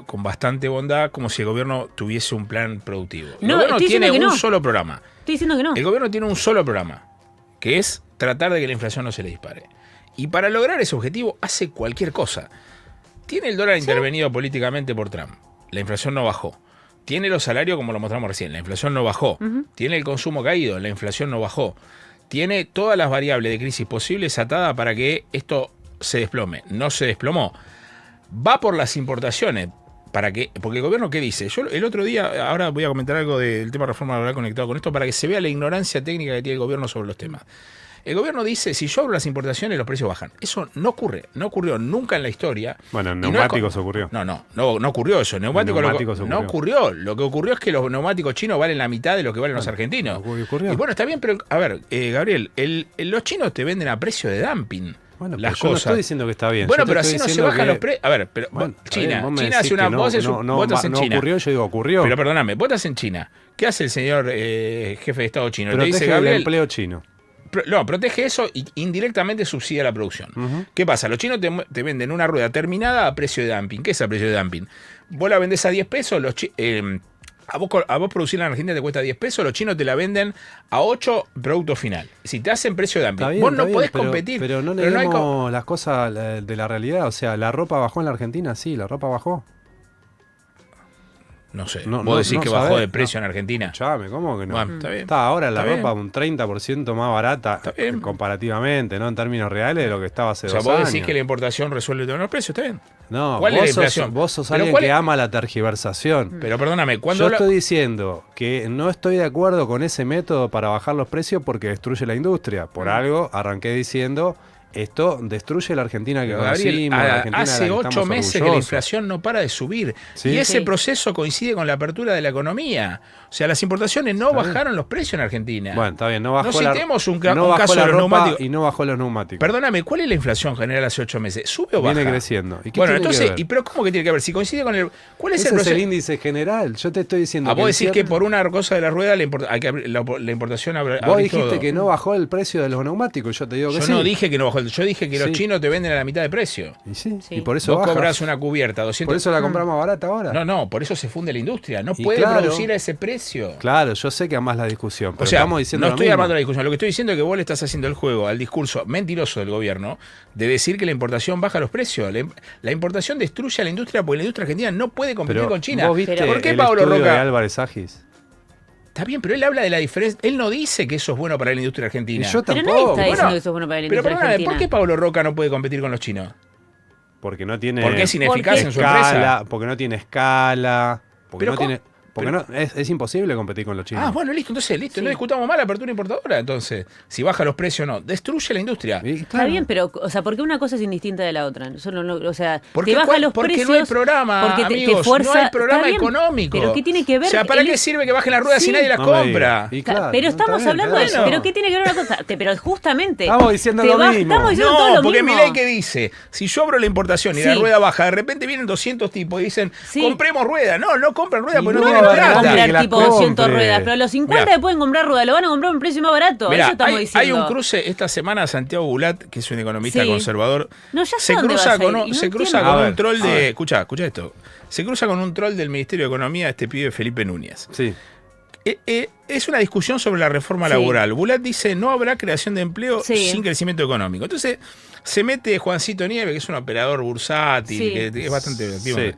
con bastante bondad como si el gobierno tuviese un plan productivo. El No, gobierno estoy diciendo tiene que un no. solo programa. Estoy diciendo que no. El gobierno tiene un solo programa, que es tratar de que la inflación no se le dispare. Y para lograr ese objetivo hace cualquier cosa. Tiene el dólar intervenido políticamente por Trump. La inflación no bajó. Tiene los salarios como lo mostramos recién. La inflación no bajó. Tiene el consumo caído. La inflación no bajó. Tiene todas las variables de crisis posibles atadas para que esto se desplome. No se desplomó. Va por las importaciones. Porque el gobierno, ¿qué dice? Yo el otro día, ahora voy a comentar algo del tema de reforma laboral conectado con esto para que se vea la ignorancia técnica que tiene el gobierno sobre los temas. El gobierno dice, si yo abro las importaciones, los precios bajan. Eso no ocurre. No ocurrió nunca en la historia. Bueno, en Y no es neumáticos co- ocurrió. No ocurrió eso. Neumáticos No ocurrió. Lo que ocurrió es que los neumáticos chinos valen la mitad de lo que valen los argentinos. ocurrió. Y bueno, está bien, pero a ver, Gabriel, los chinos te venden a precio de dumping. Bueno, las pero yo no cosas. estoy diciendo que está bien. Bueno, Yo te pero estoy así no se diciendo bajan que- los precios. A ver, pero Bueno, está bien, China vos me China decís hace una. que Vos haces no, vos estás en no China. ocurrió, yo digo ocurrió. Pero perdóname, vos estás en China. ¿Qué hace el señor jefe de Estado chino? Te Protege dice, el Gabriel, empleo chino. no, protege eso y indirectamente subsidia la producción. Ujú. ¿Qué pasa? Los chinos te venden una rueda terminada a precio de dumping. ¿Qué es a precio de dumping? Vos la vendés a 10 pesos, a vos producirla en Argentina te cuesta 10 pesos, los chinos te la venden a 8 producto final. Si te hacen precio de dumping, Está bien, vos está no bien, podés pero- competir. Pero no hay leemos las cosas de la realidad. O sea, ¿la ropa bajó en la Argentina? Sí, la ropa bajó. No sé. No, vos decís no que bajó sabés, de precio no. en Argentina. Escuchame, ¿cómo que no? Bueno, está bien. Está ahora la Está ropa bien. un 30% más barata Está bien. comparativamente, ¿no? En términos reales de lo que estaba hace O sea, 2 vos años. decís que la importación resuelve todos los precios, está bien. No, ¿Cuál es la vos inflación? vos sos Pero alguien ¿cuál que es? ama la tergiversación. Pero perdóname, Yo estoy diciendo que no estoy de acuerdo con ese método para bajar los precios porque destruye la industria. Por algo arranqué diciendo Esto destruye la Argentina que Pero, Gabriel, conocimos, la Argentina de la hace que 8 estamos meses que la orgullosos. inflación no para de subir. Sí. Y ese Sí. proceso coincide con la apertura de la economía. O sea, las importaciones no Está bien. bajaron los precios en Argentina. Bueno, está bien, no bajó No la, citemos un no bajó caso la de los ropa neumáticos. y no bajó los neumáticos. Perdóname, ¿cuál es la inflación general hace 8 meses? ¿Sube o baja? Viene creciendo. ¿Y qué Bueno, tiene entonces, que ver? ¿pero cómo que tiene que ver? Si coincide con el... ¿Cuál es Ese el es proceso? el índice general. Yo te estoy diciendo Vos el decís que cierre- por una cosa de la rueda la importación abre Vos dijiste todo. que no bajó el precio de los neumáticos. Yo te digo que Yo sí. no dije que no bajó. Yo dije que los Sí. chinos te venden a la mitad de precio. Y sí, Sí. y por eso Vos baja. cobras una cubierta, 200... Por eso la compramos barata ahora. No, por eso se funde la industria. No Y puede claro. producir a ese precio. Claro, yo sé que amás la discusión, pero O sea, estamos diciendo no lo estoy mismo. armando la discusión. Lo que estoy diciendo es que vos le estás haciendo el juego al discurso mentiroso del gobierno de decir que la importación baja los precios. La importación destruye a la industria porque la industria argentina no puede competir Pero con China. ¿vos viste Pero- ¿Por qué el Pablo estudio de Roca? Álvarez Agis? Está bien, pero él habla de la diferencia. Él no dice que eso es bueno para la industria Y argentina. yo Pero nadie tampoco. está diciendo Bueno, que eso es bueno para la Pero industria perdóname, argentina. ¿por qué Pablo Roca no puede competir con los chinos? Porque no tiene Porque es ineficaz Porque- en su empresa. escala, porque no tiene escala, porque Pero no ¿cómo? tiene... Porque no, es imposible competir con los chinos. Ah, bueno, listo, entonces, listo. Sí. No discutamos más la apertura importadora, entonces. Si baja los precios o no. Destruye la industria. Y, Está claro, bien, pero, o sea, ¿por qué una cosa es indistinta de la otra? Eso o sea, Porque, te baja los porque precios. no hay programa, porque te amigos, fuerza. no hay programa Está bien, económico. Pero ¿qué tiene que ver? O sea, ¿para el- qué sirve que bajen las ruedas si Sí. nadie las no me compra? digas. Y claro, pero no, estamos está bien, hablando de está eso. bien. ¿Pero qué tiene que ver una cosa? Pero justamente. Estamos diciendo te lo mismo. Estamos diciendo todo No, lo porque mismo. Milei que dice, si yo abro la importación y la Sí. rueda baja, de repente vienen 200 tipos y dicen, Sí. compremos rueda. No compran rueda Y porque no, no tienen va a plata. nadie que comprar la tipo 200 compre. ruedas, pero los 50 Mirá. que pueden comprar ruedas lo van a comprar a un precio más barato. Mirá, Eso estamos hay diciendo. un cruce esta semana, Santiago Bulat, que es un economista Sí. conservador, No, ya sé se dónde cruza vas a con ir, un, y no se cruza entiendo. con A un ver, troll a ver. de... Escucha esto. Se cruza con un troll del Ministerio de Economía, este pibe Felipe Núñez. Sí. Es una discusión sobre la reforma Sí. laboral. Bulat dice, no habrá creación de empleo Sí. sin crecimiento económico. Entonces, se mete Juancito Nieve, que es un operador bursátil, Sí. que es bastante divertido. Sí.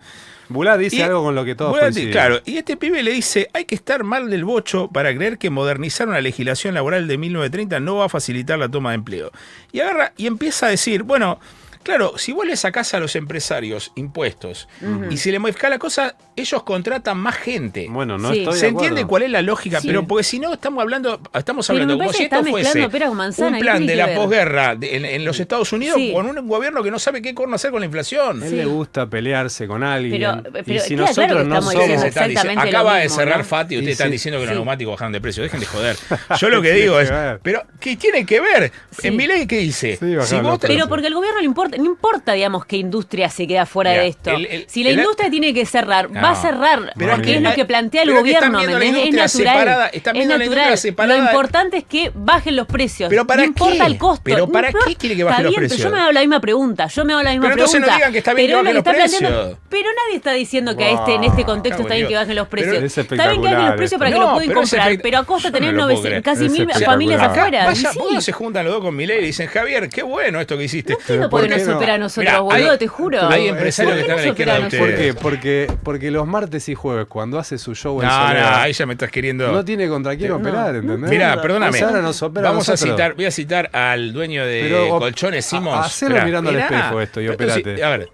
Bulat dice Y algo con lo que todos Bulat, coinciden. claro, y este pibe le dice, hay que estar mal del bocho para creer que modernizar una legislación laboral de 1930 no va a facilitar la toma de empleo. Y agarra y empieza a decir, bueno, claro, si vos le sacás a los empresarios impuestos y si le modificás la cosa, ellos contratan más gente. Bueno, no Sí. estoy de ¿Se acuerdo. entiende cuál es la lógica? Sí. Pero porque si no, estamos hablando Pero como me parece si que esto está fuese mezclando peras con manzana, un ¿qué plan tiene de que la ver? posguerra en los Estados Unidos Sí. con un gobierno que no sabe qué corno hacer con la inflación. A él Sí. le gusta pelearse con alguien. Pero y si queda nosotros claro que no estamos somos... diciendo Están diciendo- exactamente lo acaba de mismo, cerrar ¿no? Fati y ustedes Y están sí. diciendo que los Sí. neumáticos bajaron de precio. Dejen de joder. Yo lo que ¿Qué digo tiene es, que ver? pero ¿qué tiene que ver? Sí. En mi ley, ¿qué dice? Sí, bajaron si los vos te- Pero porque al gobierno le importa, no importa, digamos, qué industria se queda fuera Mira, de esto. Si la el- industria tiene que cerrar, No. va a cerrar, Pero porque es es que- lo que plantea el pero es que están gobierno, viendo ¿me la entendés? Es industria natural. separada, están Es viendo la industria natural. separada. Lo importante es que bajen los precios. ¿Pero para no importa qué? el costo. ¿Pero para No qué importa. quiere que bajen Está los bien, precios? Pero yo me hago la misma pregunta. Yo me hago la misma Pero entonces no pregunta. digan que está bien que Pero bajen lo los está planteando- precios. Pero nadie está diciendo que Wow, en este contexto cago está en bien que Dios. bajen los Pero precios. es Está bien que bajen los precios para que No, lo pueden pero es comprar, efect- pero a costa yo tener no lo puedo creer. casi Es 1000 espectacular. familias Acá, afuera. Vaya, Y ¿por sí. qué no se juntan los dos con Milei y dicen, Javier, qué bueno esto que hiciste? No entiendo ¿por por qué qué nos no? supera a nosotros, Mirá, boludo, hay- te juro. Hay empresarios que ¿Por qué están a la nos izquierda de supera a ustedes. ¿Por qué? Porque los martes y jueves, cuando hace su show en No, Soledad, ahí ya me estás queriendo... no tiene contra quién No. operar, ¿entendés? Mira, perdóname. O sea, ahora nos opera Vamos a nosotros. voy a citar al dueño de Pero, Colchones Simons. hacelo Esperá, mirando al mirá. espejo esto y Pero sí, operate. a ver,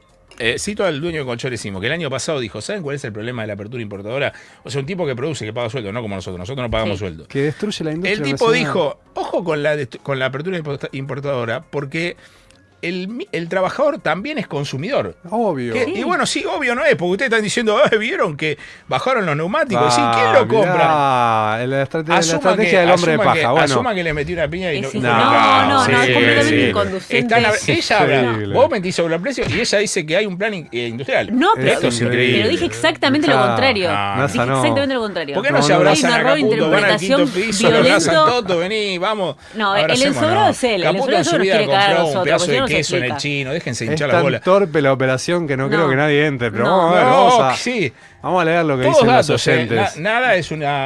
cito al dueño de Colchones Simons, que el año pasado dijo, ¿saben cuál es el problema de la apertura importadora? O sea, un tipo que produce, que paga sueldo, no como nosotros no pagamos Sí. sueldo. Que destruye la industria El tipo nacional. dijo, ojo con la apertura importadora, porque el trabajador también es consumidor. Obvio. Que- Sí. Y bueno, sí, obvio no es, porque ustedes están diciendo, ¿vieron que bajaron los neumáticos? Sí, ¿quién lo compra? Ah, la estrategia del hombre de asuman paja. que, bueno, asuman que le metió una piña y Es no. ella. No, es completamente inconducente. Ella habla, increíble. vos mentís sobre el precio y ella dice que hay un plan industrial. No, pero, Esto es increíble. pero dije exactamente lo Está- contrario. No, Dije no. exactamente lo contrario. ¿Por qué no, No, se no, abrazan hay a una error de Caputo? Van al quinto interpretación piso, lo abrazan violento. todo, vení, vamos. No, el abracémonos. ensobrado es él, el Caputo ensobrado en su nos vida quiere cagar a compró un nosotros, pedazo porque de no se queso en el explica. chino, déjense es hinchar las tan bolas. torpe la operación que no No. creo que nadie entre. Pero No. vamos a ver, No, vamos a, sí. vamos a leer lo que Todos dicen los datos, oyentes. nada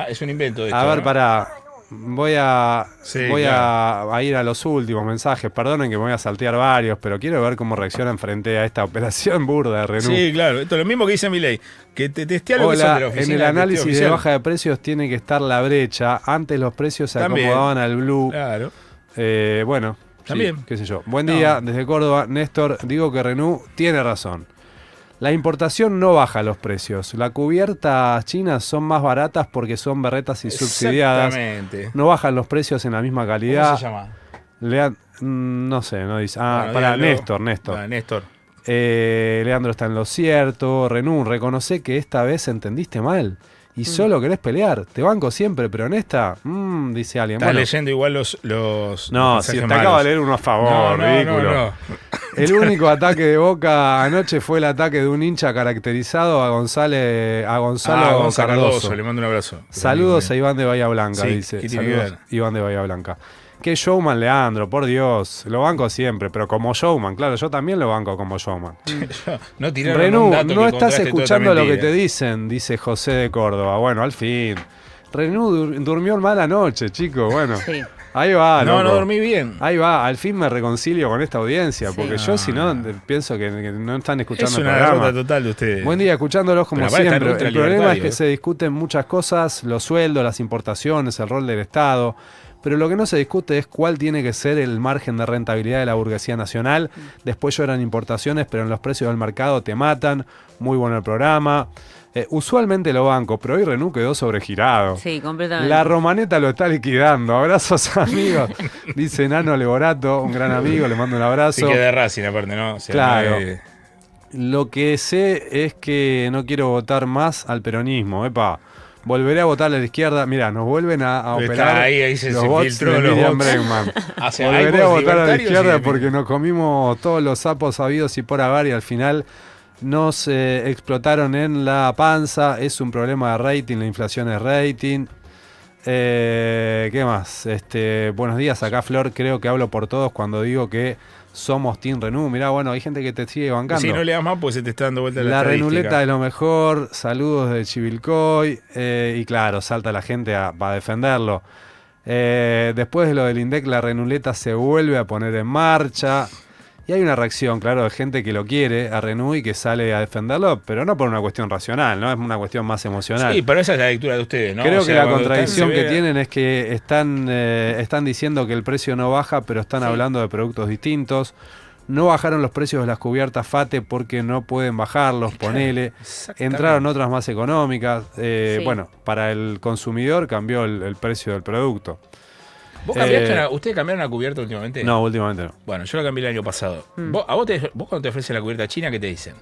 es un invento de esto. A ver, ¿no? pará. Voy a Sí, voy claro. a ir a los últimos mensajes. Perdonen que me voy a saltear varios, pero quiero ver cómo reaccionan frente a esta operación burda de Renault. Sí, claro. Esto es lo mismo que dice Milei. Que te testea lo que son Hola, de la en oficina. el del análisis testeo de oficial. baja de precios tiene que estar la brecha. Antes los precios se También. acomodaban al blue. Claro. Bueno, sí, También. qué sé yo. Buen No. día, desde Córdoba. Néstor, digo que Renault tiene razón. La importación no baja los precios. Las cubiertas chinas son más baratas porque son berretas y subsidiadas. Exactamente. No bajan los precios en la misma ¿Cómo calidad. se llama? No sé, no dice. Bueno, para dígalo. Néstor. Néstor. Leandro está en lo cierto. Renú, reconoce que esta vez entendiste mal. Y solo querés pelear. Te banco siempre, pero en esta, dice alguien. Estás Bueno, leyendo igual los no, mensajes si te malos. acabo de leer uno a favor, ridículo. No. El único ataque de Boca anoche fue el ataque de un hincha caracterizado a Gonzalo Gonzalo Cardoso. le mando un abrazo. Saludos a Iván de Bahía Blanca, Sí, dice. ¿qué tiene que Saludos, ver? Iván de Bahía Blanca. Qué showman, Leandro, por Dios. Lo banco siempre, pero como showman, claro, yo también lo banco como showman. No tiraron Renú, un dato no que estás contraste toda escuchando esta lo que mentira. te dicen, dice José de Córdoba. Bueno, al fin. Renú durmió mal anoche, chico. Bueno, Sí. ahí va. No, loco. no dormí bien. Ahí va, al fin me reconcilio con esta audiencia, Sí. porque yo si no pienso que no están escuchando Es el una programa. derrota total de ustedes. Buen día, escuchándolos como Pero aparte están siempre. El problema es ultralibertarios, que se discuten muchas cosas, los sueldos, las importaciones, el rol del Estado, pero lo que no se discute es cuál tiene que ser el margen de rentabilidad de la burguesía nacional. Después lloran importaciones, pero en los precios del mercado te matan. Muy bueno el programa. Usualmente lo banco, pero hoy Renú quedó sobregirado. Sí, completamente. La Romaneta lo está liquidando. Abrazos, amigos. Dice Nano Leborato, un gran amigo, le mando un abrazo. Sí que de Racing aparte, ¿no? O sea, Claro. no es- Lo que sé es que no quiero votar más al peronismo. Epa, volveré a votar a la izquierda. Mirá, nos vuelven a Está operar ahí se los bots filtró de los Miriam bots. Bregman. O sea, hay Volveré a bots votar a la libertarios y izquierda de- porque nos comimos todos los sapos sabidos y por haber y al final nos explotaron en la panza. Es un problema de rating, la inflación es rating. ¿Qué más? Buenos días, acá Flor, creo que hablo por todos cuando digo que somos Team Renú. Mirá, bueno, hay gente que te sigue bancando. Si no le das más, pues se te está dando vuelta la La estadística. renuleta de lo mejor, saludos de Chivilcoy, y claro, salta la gente para defenderlo. Después de lo del INDEC, la renuleta se vuelve a poner en marcha. Y hay una reacción, claro, de gente que lo quiere a Renú y que sale a defenderlo, pero no por una cuestión racional, ¿no? Es una cuestión más emocional. Sí, pero esa es la lectura de ustedes, ¿no? Creo O sea, que la cuando contradicción se que ve- tienen es que están diciendo que el precio no baja, pero están Sí. hablando de productos distintos. No bajaron los precios de las cubiertas FATE porque no pueden bajarlos, ponele. Exactamente. Entraron otras más económicas. Sí. Bueno, para el consumidor cambió el precio del producto. ¿Vos cambiaste ¿Ustedes cambiaron una cubierta últimamente? No, últimamente no. Bueno, yo la cambié el año pasado. ¿Vos cuando te ofrecen la cubierta china, qué te dicen?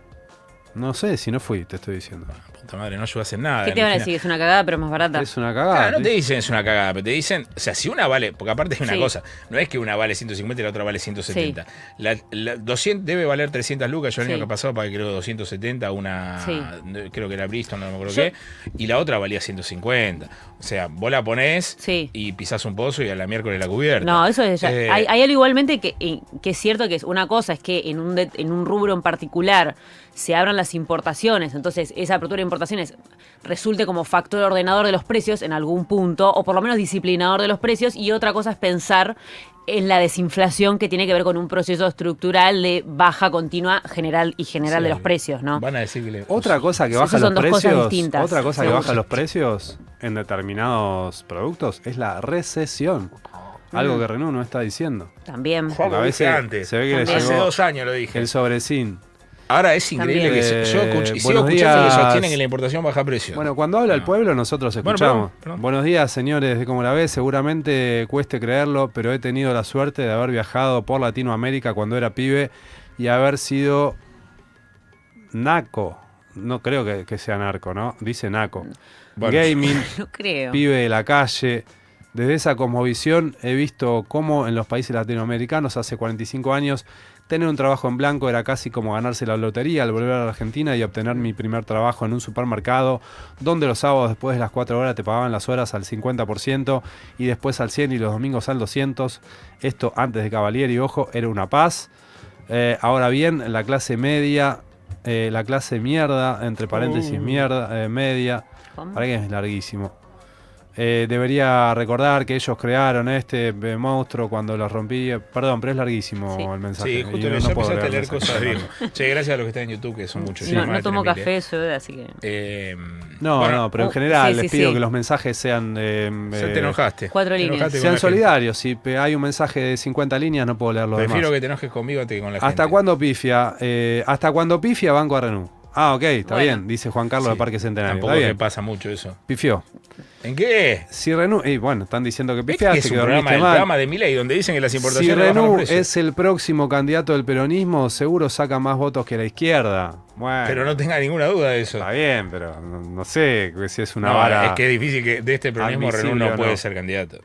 No sé, si no fui, te estoy diciendo. Puta madre, no ayudas en nada. ¿Qué te van a decir? Es una cagada, pero es más barata. Es una cagada. Claro, no te dicen es una cagada, pero te dicen, o sea, si una vale, porque aparte es una Sí. cosa, no es que una vale 150 y la otra vale 170. La 200 debe valer 300 lucas, yo el Sí. año que pasado pagué creo 270, una, Sí. creo que era Bristol, no me acuerdo Yo- qué, y la otra valía 150. O sea, vos la ponés Sí. y pisás un pozo y a la miércoles la cubierta. No, eso es ya. Eh, Hay algo igualmente que es cierto que es una cosa, es que en un rubro en particular se abran las importaciones, entonces esa apertura de importaciones resulte como factor ordenador de los precios en algún punto, o por lo menos disciplinador de los precios, y otra cosa es pensar en la desinflación que tiene que ver con un proceso estructural de baja continua general sí. de los precios, ¿no? Van a decir que le... Otra cosa que Esas baja los son dos cosas precios, distintas. otra cosa que Sí. baja los precios en determinados productos es la recesión. Algo que Renú no está diciendo. También. Juan, Porque a lo veces dije antes. se ve que le También. Hace llegó 2 años lo dije. el sobrecín. Ahora es increíble También. que yo escucho, y sigo Buenos escuchando que días. sostienen que la importación baja precio. Bueno, cuando habla el No. pueblo nosotros Bueno, escuchamos. perdón. Buenos días, señores de Cómo la ves. Seguramente cueste creerlo, pero he tenido la suerte de haber viajado por Latinoamérica cuando era pibe y haber sido naco. No creo que sea narco, ¿no? Dice naco. Bueno. Gaming, No creo. pibe de la calle. Desde esa cosmovisión he visto cómo en los países latinoamericanos hace 45 años tener un trabajo en blanco era casi como ganarse la lotería al volver a la Argentina y obtener mi primer trabajo en un supermercado donde los sábados después de las 4 horas te pagaban las horas al 50% y después al 100 y los domingos al 200. Esto antes de Cavalieri, ojo, era una paz. Ahora bien, la clase media, la clase mierda, entre paréntesis mierda, media, ¿Cómo? para que es larguísimo. Debería recordar que ellos crearon este monstruo cuando los rompí. Perdón, pero es larguísimo Sí. el mensaje. Sí, y justo no ya puedo empezaste a leer leer el cosas mensaje. bien. Che, gracias a los que están en YouTube, que son muchos. No, más no de tomo 3.000, café, yo, así que. No, bueno, no, pero en oh, general sí, les sí, pido sí. que los mensajes sean ya te enojaste. 4 Te líneas. enojaste con sean la gente. solidarios. Si hay un mensaje de 50 líneas, no puedo leer los Prefiero demás. que te enojes conmigo antes que con la gente. ¿Hasta cuándo pifia? Hasta cuando pifia banco a Renú. Ah, ok, está Bueno. bien, dice Juan Carlos Sí, de Parque Centenario. Tampoco Está me bien, pasa mucho eso. pifió. ¿En qué? Si Renú, y bueno, están diciendo que ¿Este pifiaste, es que un programa, dormiste el mal. programa de Milei donde dicen que las Si importaciones bajan los Renú precios? es el próximo candidato del peronismo, seguro saca más votos que la izquierda. Bueno, Pero no tenga ninguna duda de eso. está bien, pero no sé si es una No, vara es que es difícil que de este peronismo Renú admisible no o puede no. ser candidato.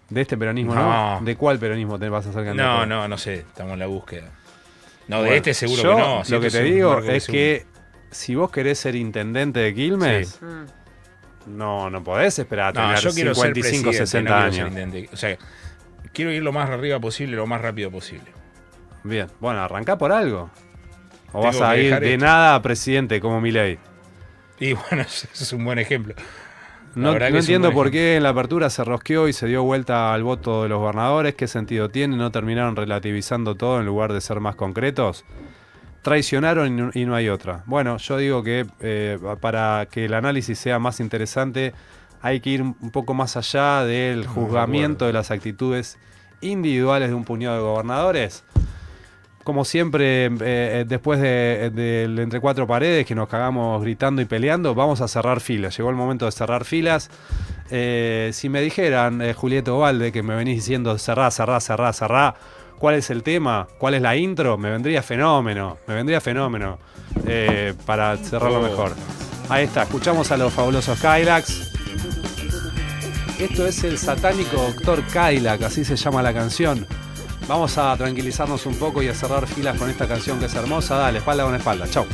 de este peronismo, No. ¿no? ¿De cuál peronismo te vas a hacer candidato? No sé, estamos en la búsqueda. No, Bueno, de este seguro yo que no. si lo que este te es un digo marco es se que si vos querés ser intendente de Quilmes, Sí. no podés esperar a une. No, tener yo quiero 55, ser 60 presidente, no quiero años. ser intendente. O sea, quiero ir lo más arriba posible, lo más rápido posible. Bien, bueno, arrancá por algo. O Tengo vas a que ir dejar de esto. nada a presidente como Milei. Y bueno, eso es un buen ejemplo. La No verdad que es un entiendo buen por ejemplo. qué en la apertura se rosqueó y se dio vuelta al voto de los gobernadores. ¿Qué sentido tiene? ¿No terminaron relativizando todo en lugar de ser más concretos? Traicionaron y no hay otra. Bueno, yo digo que para que el análisis sea más interesante hay que ir un poco más allá del juzgamiento de las actitudes individuales de un puñado de gobernadores. Como siempre, después del entre cuatro paredes, que nos cagamos gritando y peleando, vamos a cerrar filas. Llegó el momento de cerrar filas. Si me dijeran, Julieta Ovalde, que me venís diciendo cerrá, ¿cuál es el tema? ¿Cuál es la intro? Me vendría fenómeno. Para cerrarlo mejor. Ahí está, escuchamos a los fabulosos Kylax. Esto es el satánico Doctor Kylax, así se llama la canción. Vamos a tranquilizarnos un poco y a cerrar filas con esta canción que es hermosa. Dale, espalda con espalda. Chau.